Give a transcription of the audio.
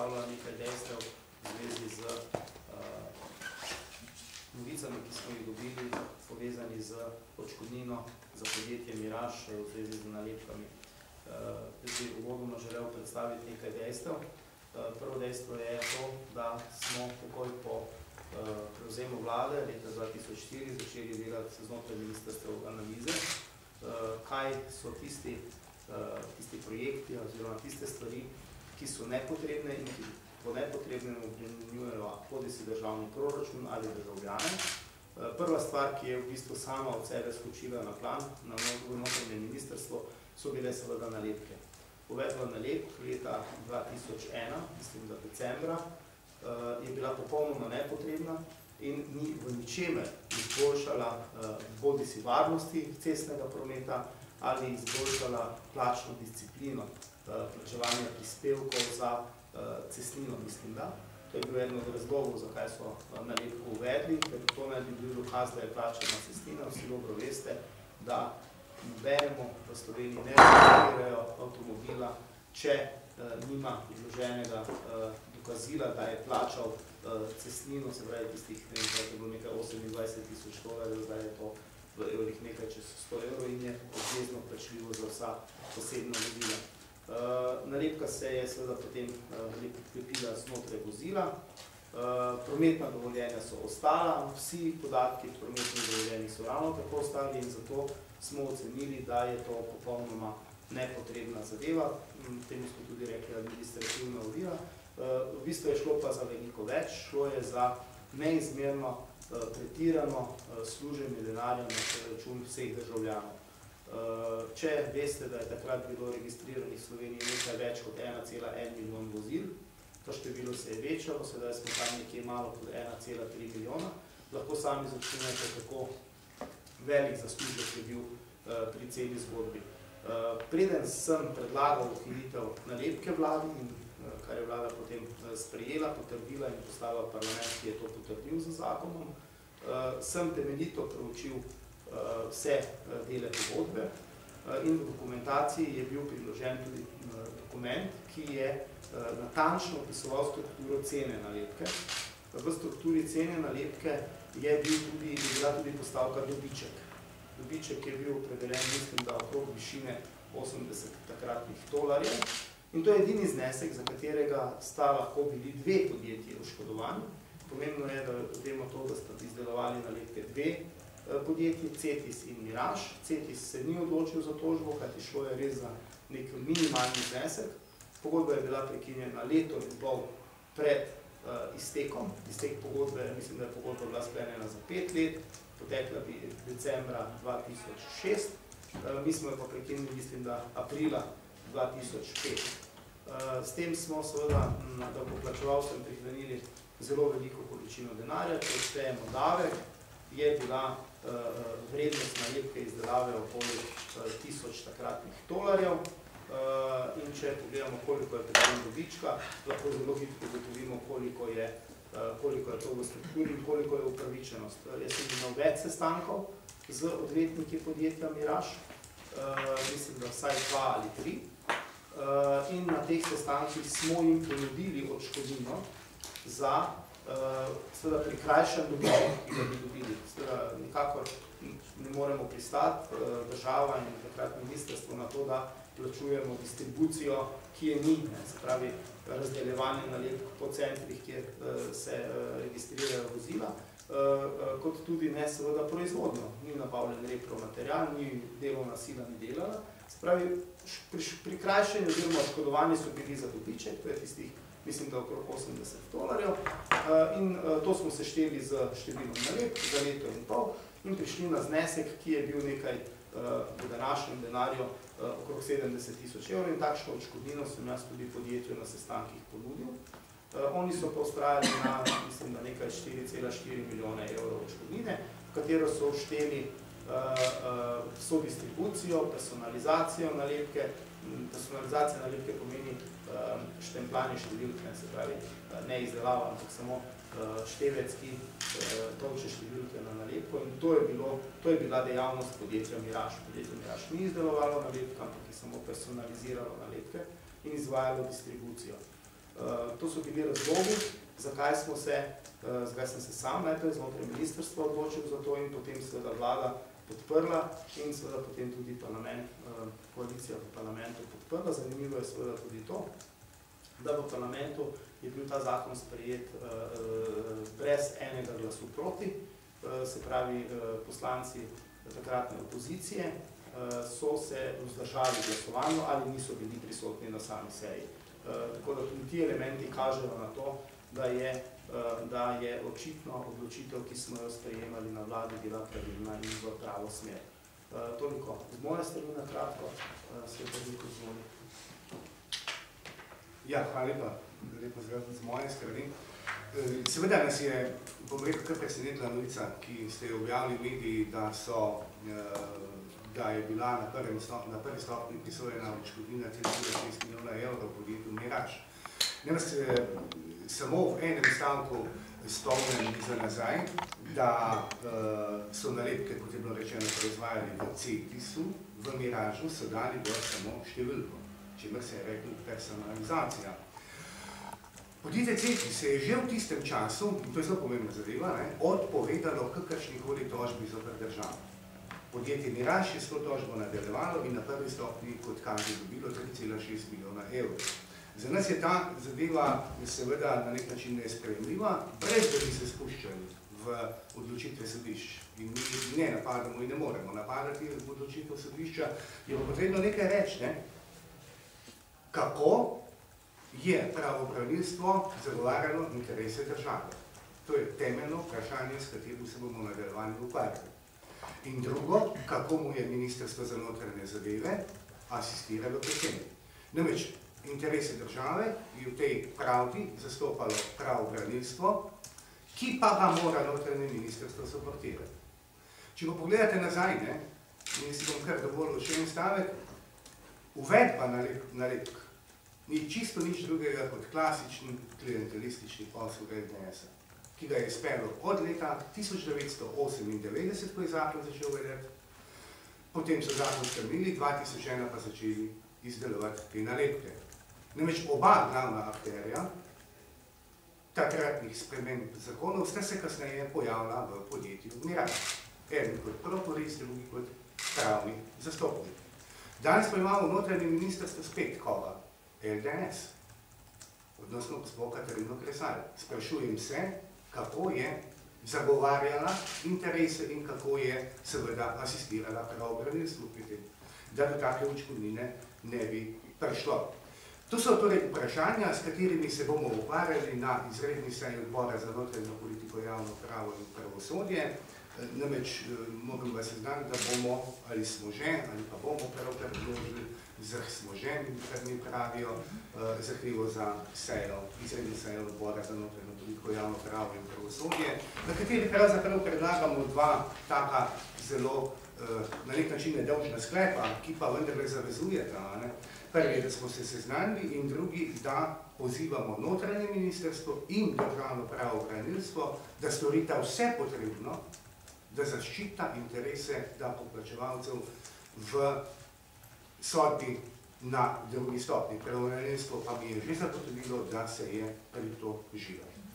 predstavlja nekaj dejstev v zvezi z novicami, ki smo jih dobili, povezani z odškodnino za podjetje Miraž v zvezi z nalepkami. Bi uvodoma želel predstaviti nekaj dejstev. Prvo dejstvo je to, da smo takoj po prevzemu vlade leta 2004 začeli delati znotraj ministrstev analize, kaj so tisti projekti oziroma tiste stvari, ki so nepotrebne in ki po nepotrebnem obremenjujejo bodisi državni proračun ali državljane. Prva stvar, ki je v bistvu sama od sebe skočila na plan, na notranje ministrstvo, so bile seveda nalepke. Uvedba nalepk leta 2001, mislim da decembra, je bila popolnoma nepotrebna in ni v ničemer izboljšala bodisi varnosti cestnega prometa ali izboljšala plačno disciplino plačevanja prispevkov za cestnino, mislim da. To je bil eden od razlogov, zakaj so nalepko uvedli, ker to naj bi bil dokaz, da je plačana cestina. Vsi dobro veste, da nobenemu v Sloveniji ne registrirajo avtomobila, če nima vloženega dokazila, da je plačal cestnino, se pravi tistih, ne vem, je bilo nekaj 28.000 dolarjev, zdaj je to v evrih nekaj čez 100 evrov in je obvezno plačljivo za vsa posebna vozila. Nalepka se je seveda potem pripila znotraj vozila, prometna dovoljenja so ostala, vsi podatki prometnih dovoljenjih so ravno tako ostali in zato smo ocenili, da je to popolnoma nepotrebna zadeva, temu smo tudi rekli administrativna ovira. V bistvu je šlo pa za veliko več, šlo je za neizmerno pretirano služenje denarja na račun vseh državljanov. Če veste, da je takrat bilo registriranih v Sloveniji nekaj več kot 1,1 milijon vozil, to število se je večalo, sedaj smo tam nekje malo pod 1,3 milijona, lahko sami začnete, kako velik zaslužek je bil pri celi zgodbi. Preden sem predlagal ukinitev nalepke vladi, kar je vlada potem sprejela, potrdila in poslala v parlament, ki je to potrdil z zakonom, sem temeljito preučil vse dele pogodbe in v dokumentaciji je bil priložen tudi dokument, ki je natančno opisoval strukturo cene nalepke. V strukturi cene nalepke je bila tudi postavka dobiček. Dobiček je bil opredeljen, mislim, da okrog višine 80 takratnih dolarjev in to je edini znesek, za katerega sta lahko bili dve podjetji oškodovani. Pomembno je, da vemo to, da sta izdelovali nalepke dve podjetji, Cetis in Miraž. Cetis se ni odločil za tožbo, kajti šlo je res za nek minimalni znesek. Pogodba je bila prekinjena leto in pol pred iztekom. Iztek pogodbe, mislim, da je pogodba bila sklenjena za 5 let, potekla bi decembra 2006. Mi smo jo pa prekinili, mislim, da aprila 2005. S tem smo seveda davkoplačevalcem prihranili zelo veliko količino denarja, če odštejemo davek, je bila vrednost nalepke izdelave okoli 1000 takratnih dolarjev in če pogledamo, koliko je potem dobička, lahko zelo hitro ugotovimo, koliko je to v strukturi in koliko je upravičenost. Jaz sem imel več sestankov z odvetniki podjetja Miraž, mislim, da vsaj 2 ali 3 in na teh sestankih smo jim ponudili odškodnino za seveda prikrajšan dobiček, ki ga bi dobili. Seveda nikakor ne moremo pristati država in takrat ministrstvo na to, da plačujemo distribucijo, ki je ni, se pravi razdeljevanje nalepk po centrih, kjer se registrirajo vozila, kot tudi ne seveda proizvodno. Ni nabavljen repromaterial, ni delovna sila ni delala. Se pravi, prikrajšanje oziroma odškodovanje so bili za dobiček, to je tistih, mislim, da okrog 80 dolarjev in to smo sešteli z številom nalepk za leto in pol in prišli na znesek, ki je bil nekaj v današnjem denarju okrog 70.000 evrov in takšno odškodnino sem jaz tudi podjetju na sestankih ponudil. Oni so pa vztrajali na, mislim, da nekaj 4,4 milijone evrov odškodnine, v katero so všteli vso distribucijo, personalizacijo nalepke. Personalizacija nalepke pomeni štempljanje številke, se pravi ne izdelava, ampak samo števec, ki tolče številke na nalepko in to je bila dejavnost podjetja Miraž. Podjetje Miraž ni izdelovalo nalepke, ampak je samo personaliziralo nalepke in izvajalo distribucijo. To so bili razlogi, zakaj sem se sam najprej znotraj ministrstva odločil za to in potem seveda vlada podprla in seveda potem tudi koalicija v parlamentu podprla. Zanimivo je seveda tudi to, da v parlamentu je bil ta zakon sprejet brez enega glasu proti, se pravi poslanci takratne opozicije so se vzdržali glasovanju ali niso bili prisotni na sami seji. Tako da tudi ti elementi kažejo na to, da je očitno odločitev, ki smo jo sprejemali na vladi, bila pravilna in v pravo smer. Toliko z moje strani na kratko, Svetoljub izvoli. Ja, hvala lepa. Lepo zdrav z moje strani. Seveda nas je, bom rekel, kar presenetila novica, ki ste jo objavili v mediji, da je bila na prvi stopnji prisojena odškodnina 3,6 milijona evrov podjetju Miraž. Ne vas samo v enem stavku spomnim za nazaj, da so nalepke, kot je bilo rečeno, proizvajali v Cetisu, v Miražu so dali gor samo številko, čemer se je rekli personalizacija. Podjetje Cetis se je že v tistem času, in to je zelo pomembna zadeva, odpovedalo kakršnikoli tožbi zoper državo. Podjetje Miraž je s to tožbo nadaljevalo in na prvi stopnji, kot kaže, dobilo 3,6 milijona evrov. Za nas je ta zadeva seveda na nek način nesprejemljiva, brez da bi se spuščali v odločitve sodišč. In mi ne napadamo in ne moremo napadati v odločitev sodišča, je pa potrebno nekaj reči, kako je pravobranilstvo zagovarjalo interese države. To je temeljno vprašanje, s katerim se bomo v nadaljevanju ukvarjali. In drugo, kako mu je Ministrstvo za notranje zadeve asistiralo pri tem. Namreč, interese države je v tej pravdi zastopalo pravobranilstvo, ki pa ga mora notranje ministrstvo suportirati. Če pa pogledate nazaj, in si bom kar dovolil še en stavek, uvedba nalepk ni čisto nič drugega kot klasični klientelistični posel LDS-a, ki ga je izpeljal od leta 1998, ko je zakon začel veljati, potem so zakon spremenili, 2001 pa začeli izdelovati te nalepke. Namreč oba glavna akterja takratnih sprememb zakonov sta se kasneje pojavila v podjetju Miraž. Eden kot prokurist, drugi kot pravni zastopnik. Danes pa imamo v notranjem ministrstvu spet koga? LDS, odnosno gospod Katarino Kresal. Sprašujem se, kako je zagovarjala interese in kako je seveda asistirala pravobranilstvu pri tem, da do take odškodnine ne bi prišlo. To so torej vprašanja, s katerimi se bomo ukvarjali na izredni seji odbora za notranjo politiko, javno pravo in pravosodje. Namreč moram vas seznaniti, da bomo, ali smo že, ali pa bomo pravkar vložili, smo že, kar mi pravijo, zahtevo za sejo, izredno sejo odbora za notranjo politiko, javno pravo in pravosodje, na kateri pravzaprav predlagamo dva taka zelo na nek način nedolžna sklepa, ki pa vendarle zavezujeta. Prvi je, da smo se seznanili, in drugi, da pozivamo notranje ministrstvo in državno pravobranilstvo, da storita vse potrebno, da zaščita interese davkoplačevalcev v sodbi na drugi stopnji. Pravobranilstvo pa mi je že zagotovilo, da se je pritožilo.